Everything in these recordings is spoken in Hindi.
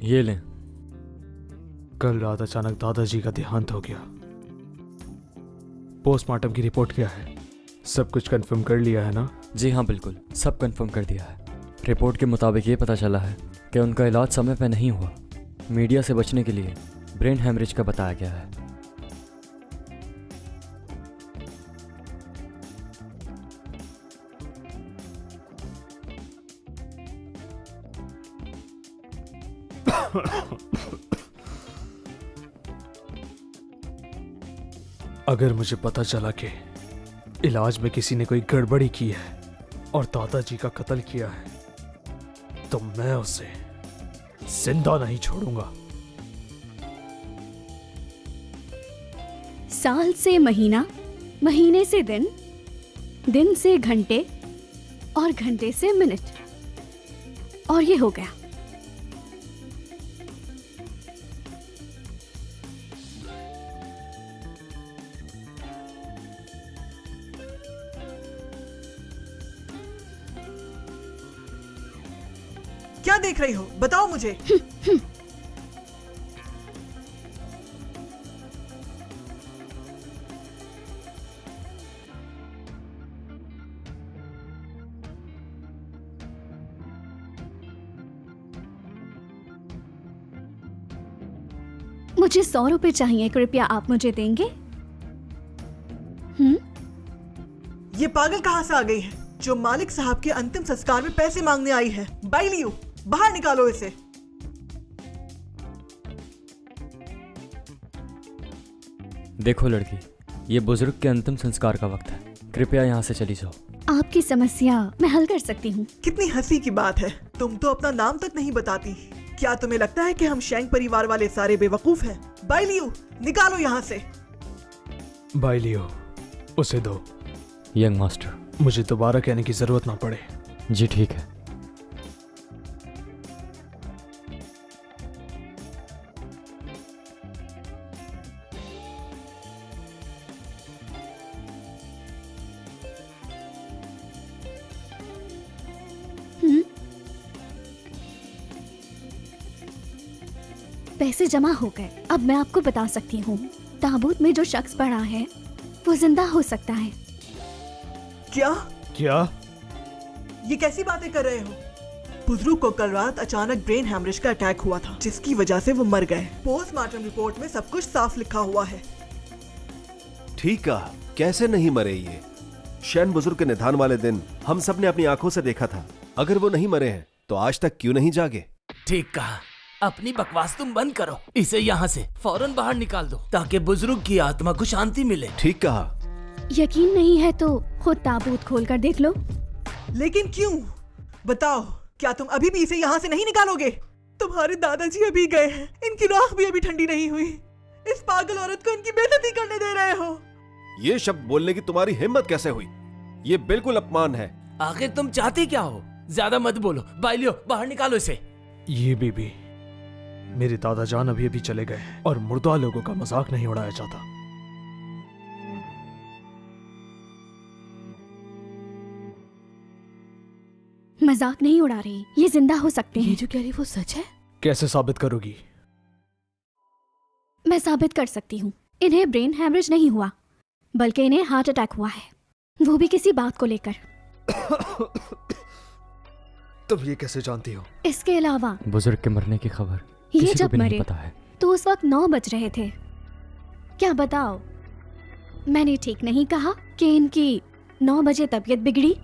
ये लें। कल रात अचानक दादाजी का देहांत हो गया। पोस्टमार्टम की रिपोर्ट क्या है? सब कुछ कंफर्म कर लिया है ना? जी हाँ, बिल्कुल सब कंफर्म कर दिया है। रिपोर्ट के मुताबिक ये पता चला है कि उनका इलाज समय पर नहीं हुआ। मीडिया से बचने के लिए ब्रेन हैमरेज का बताया गया है। अगर मुझे पता चला कि इलाज में किसी ने कोई गड़बड़ी की है और दादाजी का कत्ल किया है तो मैं उसे जिंदा नहीं छोड़ूंगा। साल से महीना, महीने से दिन, दिन से घंटे और घंटे से मिनट, और ये हो गया। क्या देख रही हो? बताओ मुझे। मुझे 100 रुपए चाहिए, कृपया आप मुझे देंगे? ये पागल कहाँ से आ गई है जो मालिक साहब के अंतिम संस्कार में पैसे मांगने आई है? बाइलियो, बाहर निकालो इसे। देखो लड़की, ये बुजुर्ग के अंतिम संस्कार का वक्त है। कृपया यहाँ से चली जाओ। आपकी समस्या मैं हल कर सकती हूँ। कितनी हंसी की बात है, तुम तो अपना नाम तक नहीं बताती। क्या तुम्हें लगता है कि हम शेंग परिवार वाले सारे बेवकूफ हैं? बाइलियो, निकालो यहाँ से। बाइलियो, उसे दो। यंग मास्टर, मुझे दोबारा कहने की जरूरत ना पड़े। जी ठीक है। पैसे जमा हो गए। अब मैं आपको बता सकती हूँ, ताबूत में जो शख्स पड़ा है वो जिंदा हो सकता है। क्या? क्या? ये कैसी बातें कर रहे हो? बुजुर्ग को कल रात अचानक ब्रेन हैमरेज का अटैक हुआ था, जिसकी वजह से वो मर गए। पोस्टमार्टम रिपोर्ट में सब कुछ साफ लिखा हुआ है। ठीक कहा, कैसे नहीं मरे ये? शैन बुजुर्ग के निधन वाले दिन हम सब ने अपनी आंखों से देखा था। अगर वो नहीं मरे हैं तो आज तक क्यों नहीं जागे? ठीक कहा, अपनी बकवास तुम बंद करो। इसे यहाँ से फौरन बाहर निकाल दो ताकि बुजुर्ग की आत्मा को शांति मिले। ठीक कहा। यकीन नहीं है तो खुद ताबूत खोल कर देख लो। लेकिन क्यों? बताओ, क्या तुम अभी भी इसे यहाँ से नहीं निकालोगे? तुम्हारे दादाजी अभी गए हैं, इनकी राख भी अभी ठंडी नहीं हुई। इस पागल औरत को इनकी बेइज्जती करने दे रहे हो। ये शब्द बोलने की तुम्हारी हिम्मत कैसे हुई? ये बिल्कुल अपमान है। आखिर तुम चाहते क्या हो? ज्यादा मत बोलो। बाइलियो, बाहर निकालो इसे। ये बीबी, मेरे दादाजान अभी अभी चले गए हैं और मुर्दा लोगों का मजाक नहीं उड़ाया जाता। मजाक नहीं उड़ा रही, ये जिंदा हो सकते हैं। ये जो कह रही वो सच है? कैसे साबित करोगी? मैं साबित कर सकती हूँ। इन्हें ब्रेन हैमरेज नहीं हुआ, बल्कि इन्हें हार्ट अटैक हुआ है, वो भी किसी बात को लेकर। तुम ये कैसे जानती हो? इसके अलावा बुजुर्ग के मरने की खबर ये किसी को जब भी नहीं मरे पता है। तो उस वक्त 9 बज रहे थे। क्या बताओ, मैंने ठीक नहीं कहा कि इनकी 9 बजे तबीयत बिगड़ी?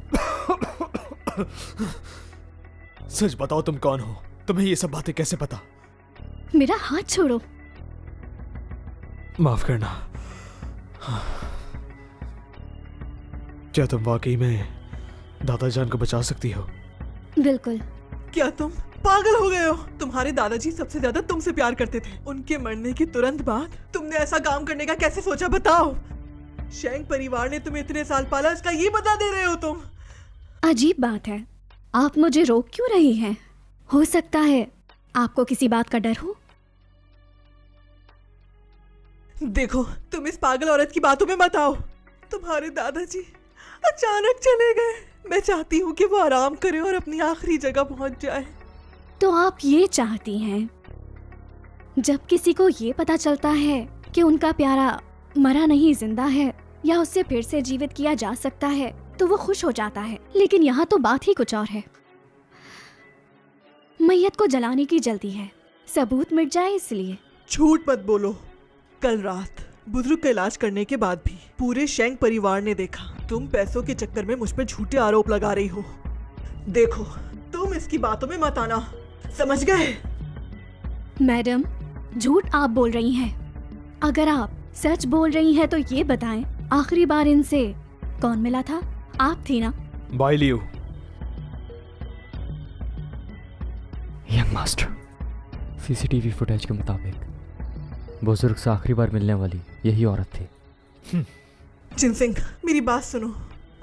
सच बताओ, तुम कौन हो? तुम्हें ये सब बातें कैसे पता? मेरा हाथ छोड़ो। माफ करना। क्या तुम वाकई में दादाजान को बचा सकती हो? बिल्कुल। क्या तुम पागल हो गए हो? तुम्हारे दादाजी सबसे ज्यादा तुमसे प्यार करते थे। उनके मरने के तुरंत बाद तुमने ऐसा काम करने का कैसे सोचा? बताओ। शेंग परिवार ने तुम्हें इतने साल पाला, इसका ये बदला दे रहे हो तुम? अजीब बात है, आप मुझे रोक क्यों रही हैं? हो सकता है आपको किसी बात का डर हो। देखो, तुम इस पागल औरत की बातों में मत आओ। तुम्हारे दादाजी अचानक चले गए। मैं चाहती हूँ कि वो आराम करे और अपनी आखिरी जगह पहुंच जाए। तो आप ये चाहती हैं जब किसी को ये पता चलता है कि उनका प्यारा मरा नहीं जिंदा है या उससे फिर से जीवित किया जा सकता है तो वो खुश हो जाता है, लेकिन यहाँ तो बात ही कुछ और है। मैयत को जलाने की जल्दी है, सबूत मिट जाए इसलिए। झूठ मत बोलो। कल रात बुजुर्ग का इलाज करने के बाद भी पूरे शेंग परिवार ने देखा तुम पैसों के चक्कर में मुझ पर झूठे आरोप लगा रही हो। देखो, तुम इसकी बातों में मत आना, समझ गए? मैडम, झूठ आप बोल रही हैं। अगर आप सच बोल रही हैं तो ये बताएं, आखिरी बार इनसे कौन मिला था? आप थी ना? बाय लियो। यंग मास्टर, सीसीटीवी फुटेज के मुताबिक बुजुर्ग से आखिरी बार मिलने वाली यही औरत थी। जिनसिंग, मेरी बात सुनो।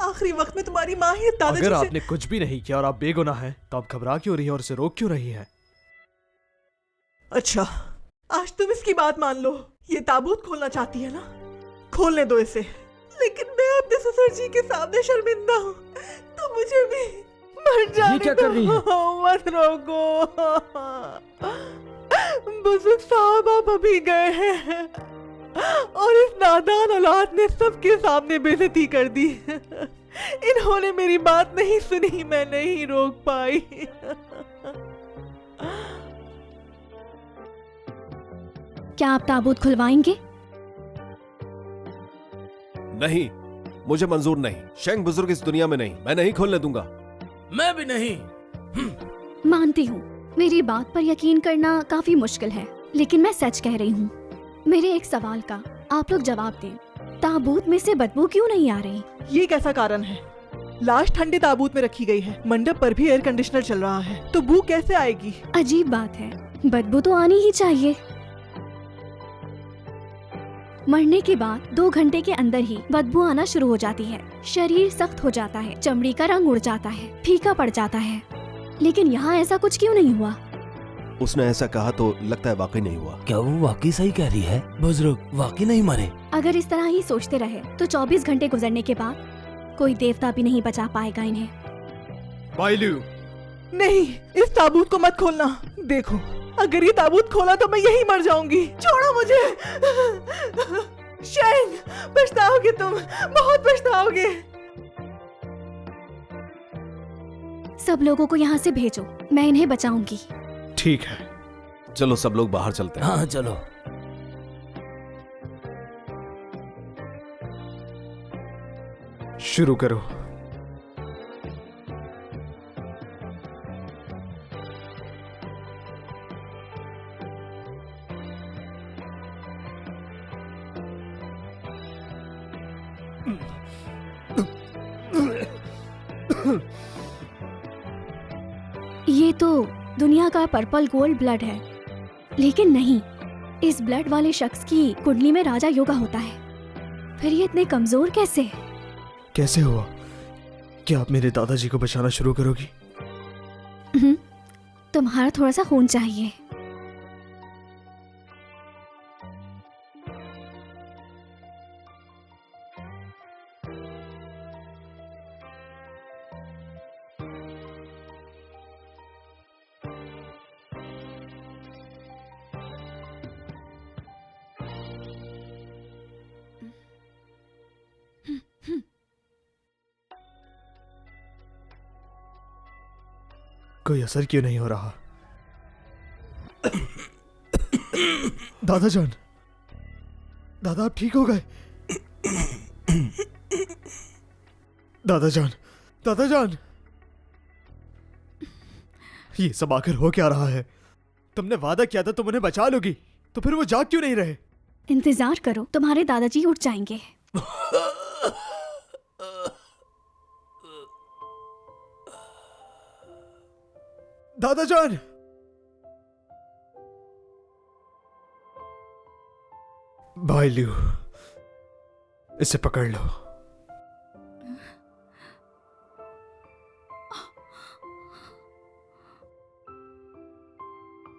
आखिरी वक्त में तुम्हारी माँ ही दादाजी अगर से... आपने कुछ भी नहीं किया और आप बेगुनाह हैं तो आप घबरा क्यों रही हैं और उसे रोक क्यों रही हैं? अच्छा, आज तुम इसकी बात मान लो। ये ताबूत खोलना चाहती है ना, खोलने दो इसे। लेकिन मैं अपने ससुर जी के सामने शर्मिंदा हूँ, तो मुझे भी मर जाने क्या कर रही है? मत रोको। बुजुर्ग साहब आप अभी गए हैं और इस नादान औलाद ने सबके सामने बेइज्जती कर दी। इन्होंने मेरी बात नहीं सुनी, मैं नहीं रोक पाई। क्या आप ताबूत खुलवाएंगे? नहीं, मुझे मंजूर नहीं। शेंग बुजुर्ग इस दुनिया में नहीं, मैं नहीं खोलने दूंगा। मैं भी नहीं। मानती हूँ, मेरी बात पर यकीन करना काफी मुश्किल है, लेकिन मैं सच कह रही हूँ। मेरे एक सवाल का आप लोग जवाब दें, ताबूत में से बदबू क्यों नहीं आ रही? ये कैसा कारण है? लाश ठंडे ताबूत में रखी गई है, मंडप पर भी एयर कंडीशनर चल रहा है, तो बू कैसे आएगी? अजीब बात है, बदबू तो आनी ही चाहिए। मरने के बाद 2 घंटे के अंदर ही बदबू आना शुरू हो जाती है। शरीर सख्त हो जाता है, चमड़ी का रंग उड़ जाता है, फीका पड़ जाता है। लेकिन यहाँ ऐसा कुछ क्यों नहीं हुआ? उसने ऐसा कहा तो लगता है वाकई नहीं हुआ। क्या वो वाकई सही कह रही है? बुजुर्ग वाकई नहीं मरे? अगर इस तरह ही सोचते रहे तो 24 घंटे गुजरने के बाद कोई देवता भी नहीं बचा पाएगा इन्हें। बाय लियो। नहीं, इस ताबूत को मत खोलना। देखो, अगर ये ताबूत खोला तो मैं यही मर जाऊंगी। छोड़ो मुझे। शेंग, पछताओगे तुम, बहुत पछताओगे। सब लोगों को यहाँ से भेजो, मैं इन्हें बचाऊंगी। ठीक है, चलो सब लोग बाहर चलते हैं। हाँ चलो। शुरू करो। ये तो दुनिया का पर्पल गोल्ड ब्लड है, लेकिन नहीं, इस ब्लड वाले शख्स की कुंडली में राजा योगा होता है। फिर ये इतने कमजोर कैसे? कैसे हुआ? क्या आप मेरे दादाजी को बचाना शुरू करोगी? तुम्हारा थोड़ा सा खून चाहिए। कोई असर क्यों नहीं हो रहा? दादाजान, दादा आप ठीक हो गए? दादाजान, दादाजान, ये सब आखिर हो क्या रहा है? तुमने वादा किया था तुम उन्हें बचा लोगी, तो फिर वो जाग क्यों नहीं रहे? इंतजार करो, तुम्हारे दादाजी उठ जाएंगे। दादाजान, भाई लियो, इसे पकड़ लो।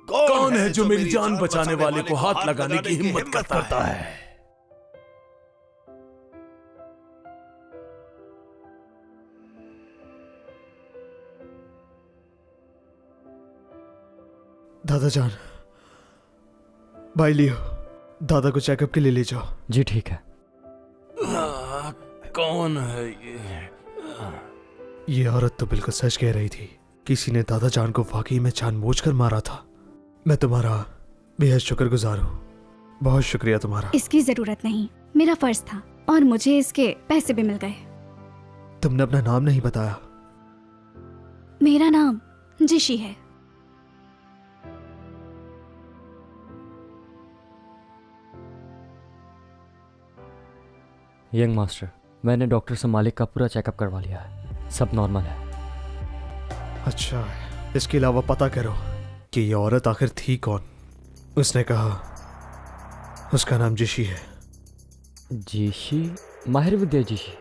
कौन है जो मेरी जान बचाने वाले को हाथ लगाने की हिम्मत करता है? दादा जान, भाई लियो, दादा को चेकअप के लिए ले जाओ। जी ठीक है। कौन है ये औरत तो बिल्कुल सच कह रही थी। किसी ने दादा जान को वाकई में जानबूझकर मारा था। मैं तुम्हारा बेहद शुक्रगुजार हूँ। बहुत शुक्रिया तुम्हारा। इसकी जरूरत नहीं, मेरा फर्ज था और मुझे इसके पैसे भी मिल गए। तुमने अपना नाम नहीं बताया। मेरा नाम जिशी है। यंग मास्टर, मैंने डॉक्टर से मालिक का पूरा चेकअप करवा लिया है, सब नॉर्मल है। अच्छा, इसके अलावा पता करो कि ये औरत आखिर थी कौन। उसने कहा उसका नाम जिशी है। जीशी? माहिर विद्या जीशी?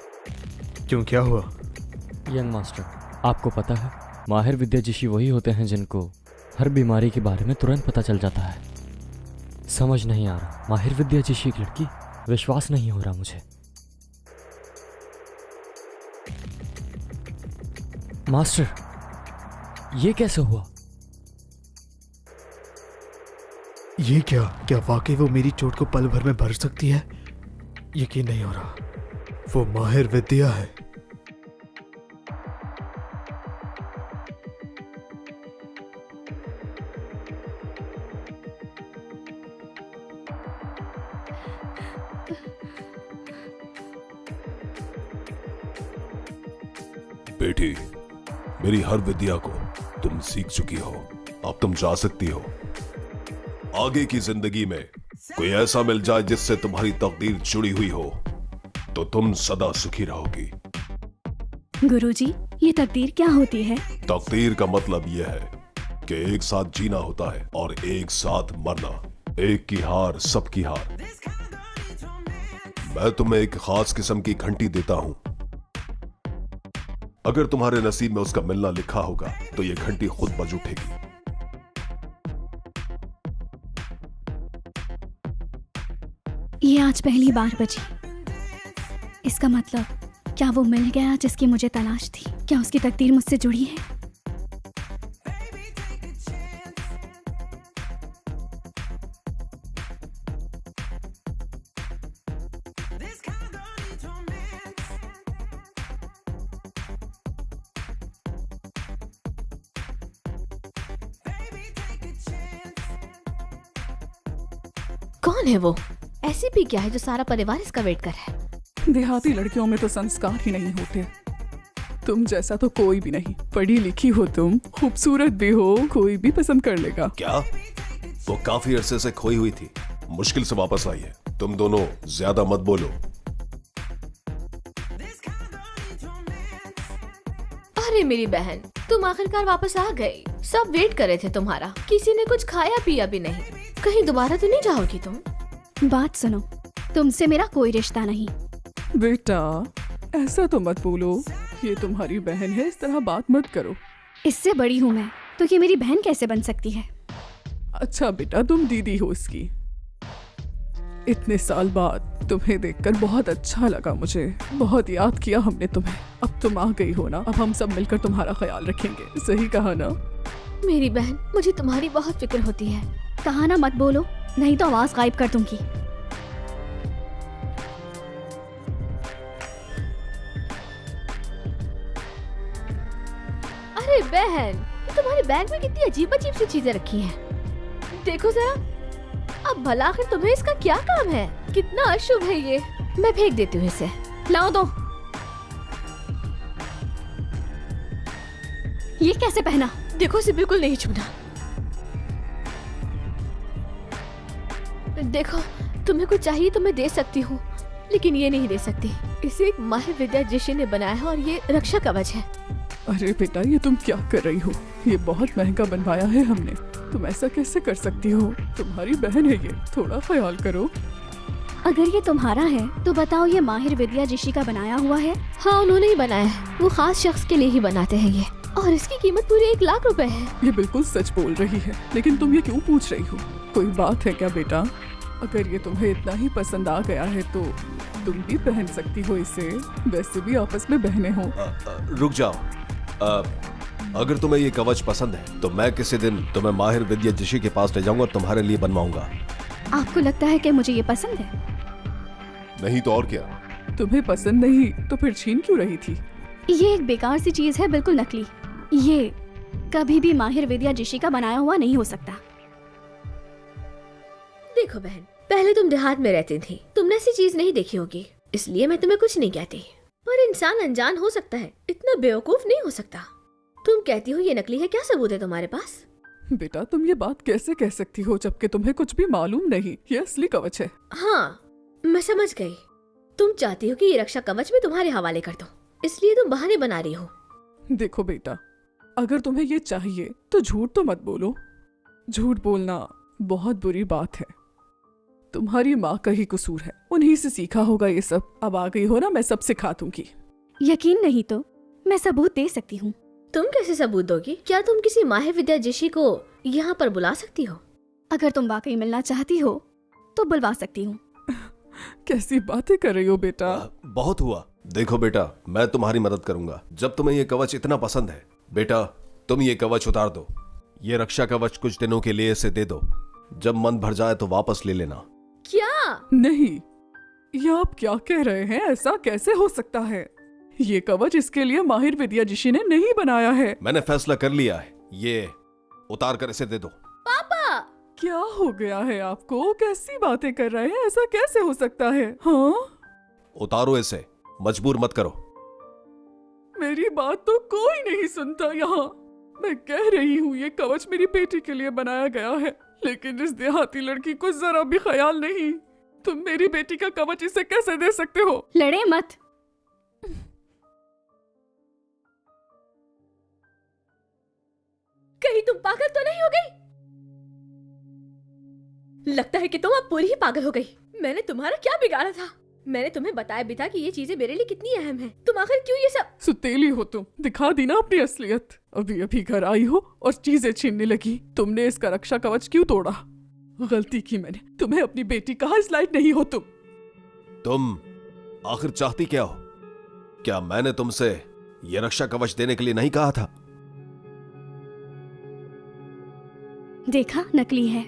क्यों, क्या हुआ? यंग मास्टर, आपको पता है माहिर विद्या जीशी वही होते हैं जिनको हर बीमारी के बारे में तुरंत पता चल जाता है। समझ नहीं आ रहा, माहिर विद्या जीशी की लड़की? विश्वास नहीं हो रहा मुझे। मास्टर, ये कैसे हुआ? ये क्या वाकई वो मेरी चोट को पल भर में भर सकती है? यकीन नहीं हो रहा। वो माहिर विद्या है। बेटी, मेरी हर विद्या को तुम सीख चुकी हो, अब तुम जा सकती हो। आगे की जिंदगी में कोई ऐसा मिल जाए जिससे तुम्हारी तकदीर जुड़ी हुई हो तो तुम सदा सुखी रहोगी। गुरुजी, ये तकदीर क्या होती है? तकदीर का मतलब यह है कि एक साथ जीना होता है और एक साथ मरना। एक की हार सबकी हार। मैं तुम्हें एक खास किस्म की घंटी देता हूं। अगर तुम्हारे नसीब में उसका मिलना लिखा होगा तो यह घंटी खुद बज उठेगी। ये आज पहली बार बजी। इसका मतलब क्या वो मिल गया जिसकी मुझे तलाश थी? क्या उसकी तकदीर मुझसे जुड़ी है? कौन है वो? ऐसी भी क्या है जो सारा परिवार इसका वेट कर रहा है? देहाती लड़कियों में तो संस्कार ही नहीं होते। तुम जैसा तो कोई भी नहीं। पढ़ी लिखी हो तुम, खूबसूरत भी हो, कोई भी पसंद कर लेगा। क्या? वो काफी अरसे से खोई हुई थी, मुश्किल से वापस आई है। तुम दोनों ज्यादा मत बोलो। अरे मेरी बहन, तुम आखिरकार वापस आ गई। सब वेट कर रहे थे तुम्हारा। किसी ने कुछ खाया पिया भी नहीं। कहीं दोबारा तो नहीं जाओगी तुम? बात सुनो, तुमसे मेरा कोई रिश्ता नहीं। बेटा, ऐसा तो मत बोलो। ये तुम्हारी बहन है, इस तरह बात मत करो। इससे बड़ी हूँ मैं, तो ये मेरी बहन कैसे बन सकती है? अच्छा बेटा, तुम दीदी हो इसकी। इतने साल बाद तुम्हें देखकर बहुत अच्छा लगा मुझे। बहुत याद किया हमने तुम्हें। अब तुम आ गई हो ना, अब हम सब मिलकर तुम्हारा ख्याल रखेंगे। सही कहा ना? मेरी बहन, मुझे तुम्हारी बहुत फिक्र होती है। कहा ना मत बोलो, नहीं तो आवाज गायब कर दूंगी। अरे बहन, ये तुम्हारे बैग में कितनी अजीब अजीब सी चीजें रखी हैं। देखो जरा। अब भला आखिर तुम्हें इसका क्या काम है? कितना अशुभ है ये। मैं फेंक देती हूँ इसे। लाओ दो। ये कैसे पहना? देखो, इसे बिल्कुल नहीं छूना। देखो, तुम्हें कुछ चाहिए तो मैं दे सकती हूँ, लेकिन ये नहीं दे सकती। इसे एक माहिर विद्या जिशी ने बनाया है और ये रक्षा कवच है। अरे बेटा, ये तुम क्या कर रही हो? ये बहुत महंगा बनवाया है हमने। तुम ऐसा कैसे कर सकती हो? तुम्हारी बहन है ये, थोड़ा ख्याल करो। अगर ये तुम्हारा है तो बताओ, ये माहिर विद्या जिशी का बनाया हुआ है? हाँ, उन्होंने ही बनाया है। वो खास शख्स के लिए ही बनाते हैं ये, और इसकी कीमत पूरी 1 लाख रुपए है। ये बिल्कुल सच बोल रही है, लेकिन तुम ये क्यों पूछ रही हो? कोई बात है क्या बेटा? अगर ये तुम्हें इतना ही पसंद आ गया है तो तुम भी पहन सकती हो इसे। वैसे भी आपस में बहनें हो। रुक जाओ। अगर तुम्हें ये कवच पसंद है तो मैं किसी दिन तुम्हें माहिर विद्या जिशी के पास ले जाऊंगा और तुम्हारे लिए बनवाऊंगा। आपको लगता है कि मुझे ये पसंद है? नहीं तो और क्या। तुम्हें पसंद नहीं तो फिर छीन क्यों रही थी? ये एक बेकार सी चीज है, बिल्कुल नकली। ये कभी भी माहिर विद्या जिशी का बनाया हुआ नहीं हो सकता। देखो बहन, पहले तुम देहात में रहती थी, तुमने ऐसी चीज नहीं देखी होगी, इसलिए मैं तुम्हें कुछ नहीं कहती। पर इंसान अनजान हो सकता है, इतना बेवकूफ नहीं हो सकता। तुम कहती हो ये नकली है, क्या सबूत है तुम्हारे पास? बेटा तुम ये बात कैसे कह सकती हो जबकि तुम्हें कुछ भी मालूम नहीं? ये असली कवच है। हाँ, मैं समझ गई। तुम चाहती हो कि ये रक्षा कवच मैं तुम्हारे हवाले कर दूं, इसलिए तुम बहाने बना रही हो। देखो बेटा, अगर तुम्हें ये चाहिए तो झूठ तो मत बोलो। झूठ बोलना बहुत बुरी बात है। तुम्हारी माँ का ही कसूर है, उन्हीं से सीखा होगा ये सब। अब आ गई हो ना, मैं सब सिखा दूंगी। यकीन नहीं तो मैं सबूत दे सकती हूँ। तुम कैसे सबूत दोगी? क्या तुम किसी माहिर विद्या जिशी को यहाँ पर बुला सकती हो? अगर तुम वाकई मिलना चाहती हो तो बुलवा सकती हूँ। कैसी बातें कर रही हो बेटा? बहुत हुआ। देखो बेटा, मैं तुम्हारी मदद करूंगा। जब तुम्हें ये कवच इतना पसंद है, बेटा तुम ये कवच उतार दो। ये रक्षा कवच कुछ दिनों के लिए इसे दे दो, जब मन भर जाए तो वापस ले लेना। क्या? नहीं, ये आप क्या कह रहे हैं? ऐसा कैसे हो सकता है? ये कवच इसके लिए माहिर विद्या जिशी ने नहीं बनाया है। मैंने फैसला कर लिया है, ये उतार कर इसे दे दो। पापा! क्या हो गया है आपको? कैसी बातें कर रहे हैं? ऐसा कैसे हो सकता है? हाँ, उतारो इसे, मजबूर मत करो। मेरी बात तो कोई नहीं सुनता यहाँ। मैं कह रही हूँ ये कवच मेरी बेटी के लिए बनाया गया है, लेकिन इस देहाती लड़की को जरा भी ख्याल नहीं। तुम मेरी बेटी का कवच इसे कैसे दे सकते हो? लड़े मत। कहीं तुम पागल तो नहीं हो गई? लगता है कि तुम अब पूरी ही पागल हो गई। मैंने तुम्हारा क्या बिगाड़ा था? मैंने तुम्हें बताया भी था कि ये चीजें मेरे लिए कितनी अहम है। तुम आखिर क्यों ये सब? सुतेली हो तुम, दिखा दी ना अपनी असलियत। अभी अभी घर आई हो और चीजें छीनने लगी। तुमने इसका रक्षा कवच क्यों तोड़ा? गलती की मैंने। तुम्हें अपनी बेटी कहा इस लायक नहीं हो तुम आखिर चाहती क्या हो? क्या मैंने तुमसे ये रक्षा कवच देने के लिए नहीं कहा था? देखा, नकली है।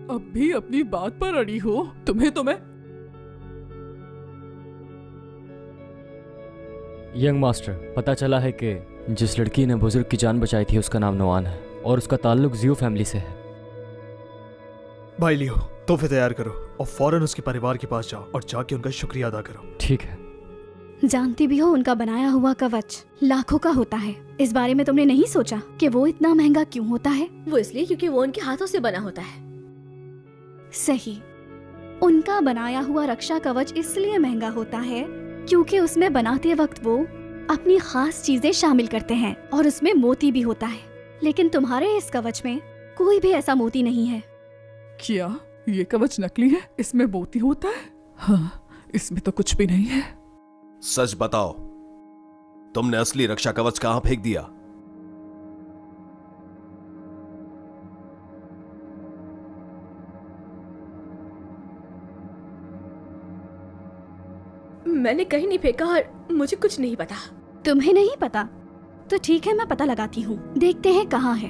अब भी अपनी बात पर अड़ी हो। तुम्हें तो मैं यंग मास्टर, पता चला है कि जिस लड़की ने बुजुर्ग की जान बचाई थी उसका नाम नवान है और उसका ताल्लुक जियो फैमिली से है। भाई लियो, तोहफे तैयार करो और फौरन उसके परिवार के पास जाओ और जाके उनका शुक्रिया अदा करो। ठीक है। जानती भी हो उनका बनाया हुआ कवच लाखों का होता है। इस बारे में तुमने नहीं सोचा कि वो इतना महंगा क्यों होता है? वो इसलिए क्योंकि वो उनके हाथों से बना होता है। सही। उनका बनाया हुआ रक्षा कवच इसलिए महंगा होता है क्योंकि उसमें बनाते वक्त वो अपनी खास चीजें शामिल करते हैं और उसमें मोती भी होता है। लेकिन तुम्हारे इस कवच में कोई भी ऐसा मोती नहीं है। क्या ये कवच नकली है? इसमें मोती होता है? हाँ, इसमें तो कुछ भी नहीं है। सच बताओ, तुमने असली रक्षा कवच कहां फेंक दिया? मैंने कहीं नहीं फेंका और मुझे कुछ नहीं पता। तुम्हें नहीं पता? तो ठीक है, मैं पता लगाती हूँ। देखते हैं कहाँ है।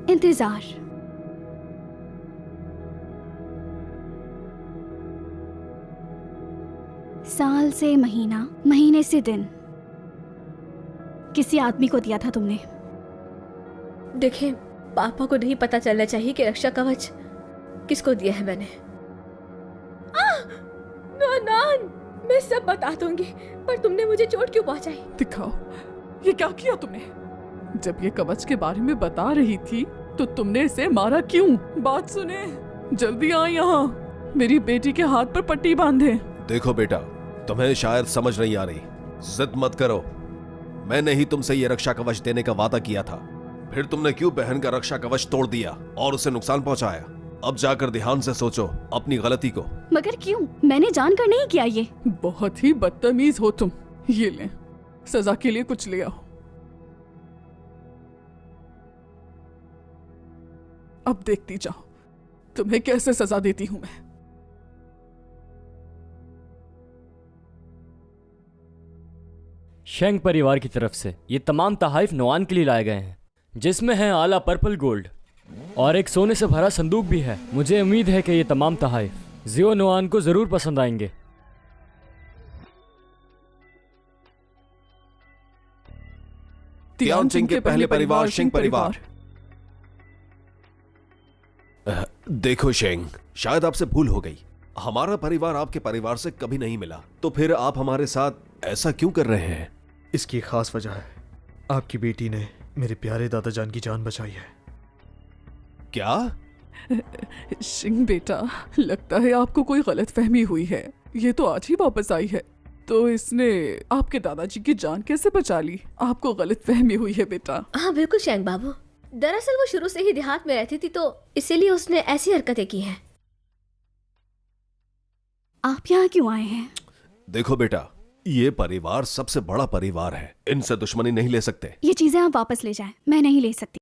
इंतजार। साल से महीना, महीने से दिन। किसी आदमी को दिया था तुमने। देखें, पापा को नहीं पता चलना चाहिए कि रक्षा कवच किसको दिया है मैंने। नान, मैं सब बता दूंगी, पर तुमने मुझे चोट क्यों पहुंचाई? दिखाओ, ये क्या किया तुमने? जब ये कवच के बारे में बता रही थी तो तुमने इसे मारा क्यों? बात सुने, जल्दी आ यहाँ। मेरी बेटी के हाथ पर पट्टी बांधे। देखो बेटा, तुम्हें शायद समझ नहीं आ रही। जिद मत करो। मैंने ही तुमसे ये रक्षा कवच देने का वादा किया था, फिर तुमने क्यों बहन का रक्षा कवच तोड़ दिया और उसे नुकसान पहुंचाया? अब जाकर ध्यान से सोचो अपनी गलती को। मगर क्यों? मैंने जानकर नहीं किया ये। बहुत ही बदतमीज हो तुम। ये ले, सजा के लिए कुछ ले आओ। अब देखती जाओ तुम्हें कैसे सजा देती हूं मैं। शेंग परिवार की तरफ से ये तमाम तहाइफ नोआन के लिए लाए गए हैं, जिसमें है आला पर्पल गोल्ड और एक सोने से भरा संदूक भी है। मुझे उम्मीद है कि ये तमाम तहाइफ जियो नोआन को जरूर पसंद आएंगे। तियानजिन के पहले परिवार शिंग परिवार। देखो शेंग, शायद आपसे भूल हो गई। हमारा परिवार आपके परिवार से कभी नहीं मिला, तो फिर आप हमारे साथ ऐसा क्यों कर रहे हैं? इसकी एक खास वजह है। आपकी बेटी ने मेरे प्यारे दादाजान की जान बचाई है। क्या? शिंग बेटा, लगता है आपको कोई गलतफहमी हुई है। ये तो आज ही वापस आई है, तो इसने आपके दादाजी की जान कैसे बचा ली? आपको गलतफहमी हुई है बेटा। हाँ बिल्कुल शेंग बाबू, दरअसल वो शुरू से ही देहात में रहती थी, तो इसीलिए उसने ऐसी हरकतें की हैं। आप यहाँ क्यों आए हैं? देखो बेटा, ये परिवार सबसे बड़ा परिवार है, इनसे दुश्मनी नहीं ले सकते। ये चीजें आप वापस ले जाएं, मैं नहीं ले सकती।